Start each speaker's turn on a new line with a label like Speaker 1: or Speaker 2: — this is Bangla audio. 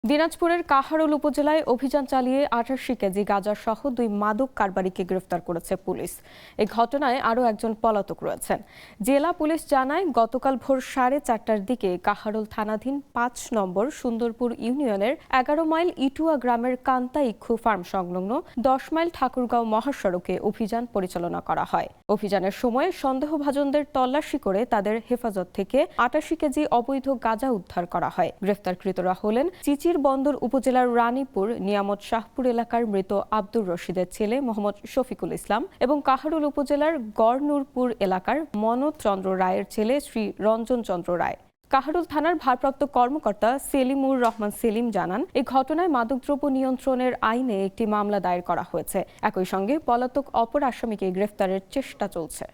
Speaker 1: দিনাজপুরের কাহারোল উপজেলায় অভিযান চালিয়ে ৮৮ কেজি গাঁজাসহ ২ মাদক কারবারিকে গ্রেফতার করেছে পুলিশ। এই ঘটনায় আরও একজন পলাতক রয়েছেন। জেলা পুলিশ জানায়, গতকাল ভোর 4:30টার দিকে কাহারোল থানাধীন ৫ নম্বর সুন্দরপুর ইউনিয়নের ১১ মাইল ইটুয়া গ্রামের কান্তা ইক্ষু ফার্ম সংলগ্ন ১০ মাইল ঠাকুরগাঁও মহাসড়কে অভিযান পরিচালনা করা হয়। অভিযানের সময় সন্দেহভাজনদের তল্লাশি করে তাদের হেফাজত থেকে ৮৮ কেজি অবৈধ গাঁজা উদ্ধার করা হয়। গ্রেফতারকৃতরা হলেন বন্দর উপজেলার রানীপুর নিয়ামত শাহপুর এলাকার মৃত আব্দুর রশিদের ছেলে মোহাম্মদ শফিকুল ইসলাম এবং কাহারোল উপজেলার গড়নুরপুর এলাকার মনোজ চন্দ্র রায়ের ছেলে শ্রী রঞ্জন চন্দ্র রায়। কাহারোল থানার ভারপ্রাপ্ত কর্মকর্তা সেলিমুর রহমান সেলিম জানান, এই ঘটনায় মাদকদ্রব্য নিয়ন্ত্রণের আইনে একটি মামলা দায়ের করা হয়েছে। একই সঙ্গে পলাতক অপর আসামিকে গ্রেফতারের চেষ্টা চলছে।